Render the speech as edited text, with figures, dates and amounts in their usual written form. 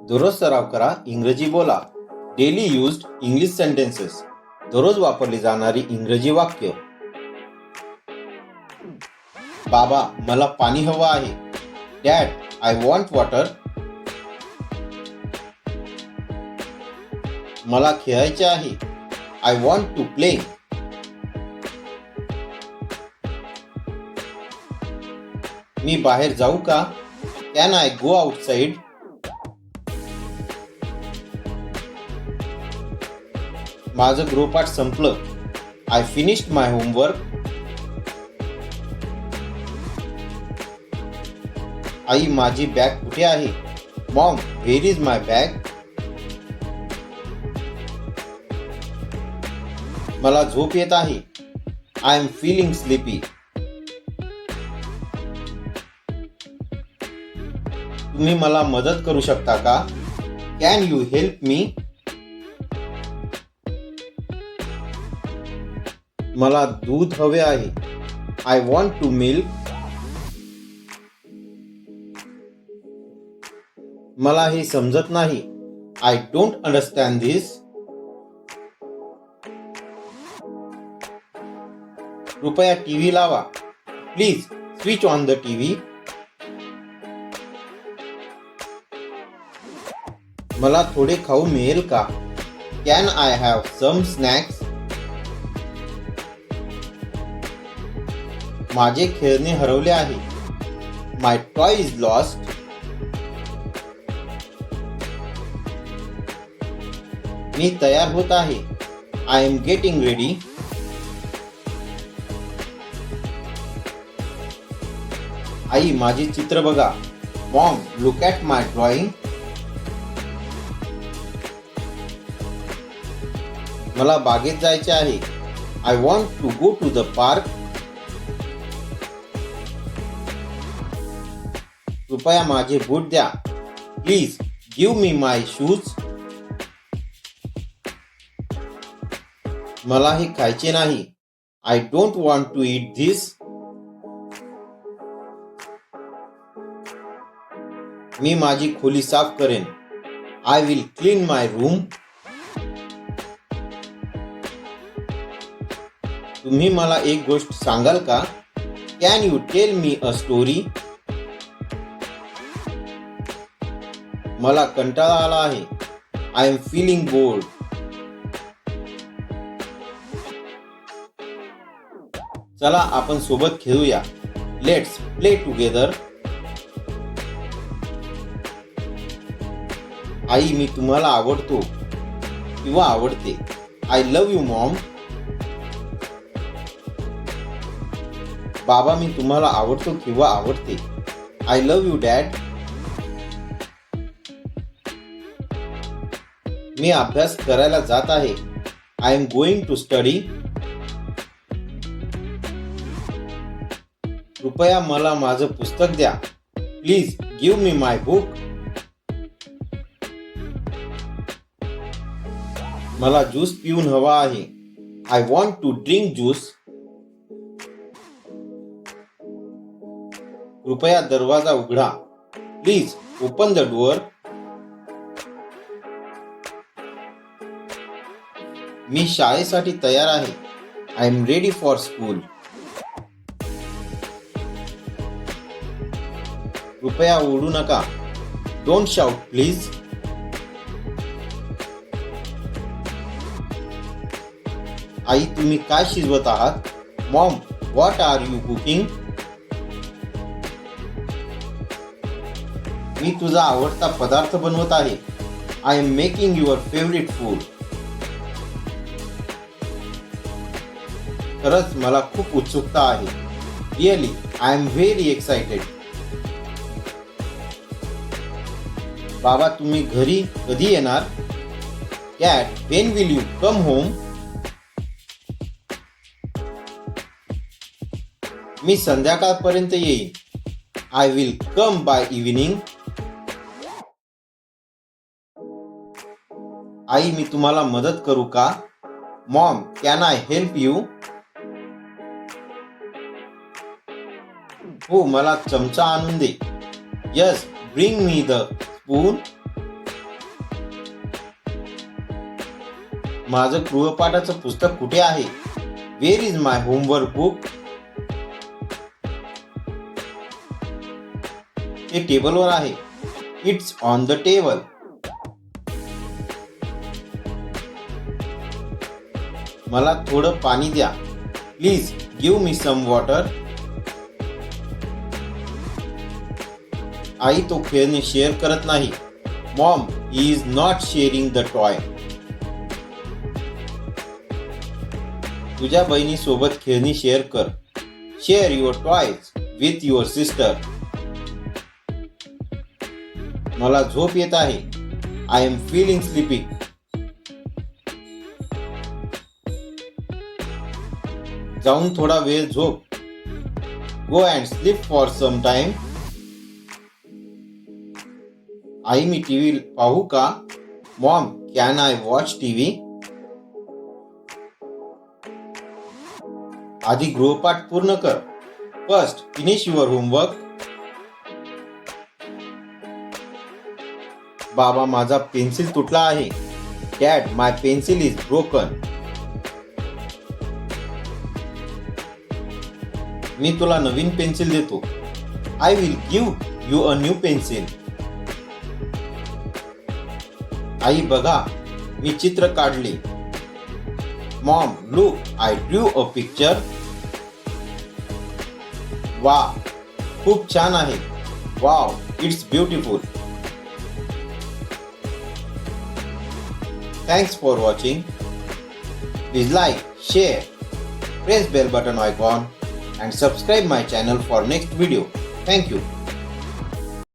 दररोज सराव करा, इंग्रजी बोला. Daily used English sentences. दररोज वापरली जाणारी इंग्रजी वाक्य. बाबा, मला पाणी हवं आहे. Dad, I want water. मला खेळायचे आहे. I want to play. मी बाहेर जाऊ का? Can I go outside? माझं गृहपाठ संपलं. I finished my homework. आई, माझी बॅग कुठे आहे? Mom, where is my bag? मला झोप येत आहे. I am feeling sleepy. तुम्ही मला मदत करू शकता का? Can you help me? मला दूध हवे आहे. I want to milk. मला हे समजत नाही. I don't understand this. कृपया टीव्ही लावा. Please switch on the TV. मला थोडे खाऊ मिळेल का? Can I have some snacks? माझे खेळणे हरवले आहे. My toy is lost. मी तयार होत आहे. I am getting ready. आई, माझे चित्र बघा. Mom, look at my drawing. मला बागेत जायचे आहे. I want to go to the park. कृपया माझे बूट द्या. Please give me my shoes. मला हे खायचे नाही. I don't want to eat this. मी माझी खोली साफ करेन. I will clean my room. तुम्ही मला एक गोष्ट सांगाल का? Can you tell me a story? मला कंटाळा आला आहे. I am feeling bored. चला आपण सोबत खेळूया. Let's play together. आई, मी तुम्हाला आवडतो किंवा आवडते. I love you mom. बाबा, मी तुम्हाला आवडतो किंवा आवडते. I love you dad. मी अभ्यास करायला जात आहे. I M going to study. कृपया मला माझं पुस्तक द्या. Please give me my book. मला ज्यूस पिऊन हवा आहे. I want to drink juice. कृपया दरवाजा उघडा. Please open the door. मी शाळेसाठी तयार आहे. I am ready for school. कृपया ओरडू नका. Don't shout please. आई, तुम्ही काय शिजवत आहात? Mom, what are you cooking? मी तुझा आवडता पदार्थ बनवत आहे. I am making your favourite food. खरंच मला खूप उत्सुकता आहे. Really I am very excited. बाबा, तुम्ही घरी कधी येणार? Dad, when will you come home? मी संध्याकाळपर्यंत येईन. I will come by evening. आई, मी तुम्हाला मदत करू का? Mom, can I help you? हो, मला चमचा आणून दे. Yes, bring me the spoon. माझं गृहपाठाचं पुस्तक कुठे आहे? Where is my homework book? ते टेबलवर आहे. It's on the table. मला थोडं पाणी द्या. Please give me some water. आई तो खेळणे शेअर करत नाही. Mom, he is not sharing the toy. तुझ्या बहिणीसोबत खेळणी शेअर कर. Share your toys with your sister. मला झोप येत आहे. I am feeling sleepy. जाऊन थोडा वेळ झोप. Go and sleep for some time. I, me TV पाहू का? Mom, can I watch TV? आधी गृहपाठ पूर्ण कर. First finish your homework. बाबा, माझा पेन्सिल तुटला आहे. Dad, my pencil is broken. मी तुला नवीन पेन्सिल देतो. I will give you a new pencil. आई, बघा, मी चित्र काढले. Mom, look, I drew a picture. वा, खूप छान आहे. Wow, it's beautiful. Thanks for watching. Please like, share, press bell button icon and subscribe my channel for next video. Thank you.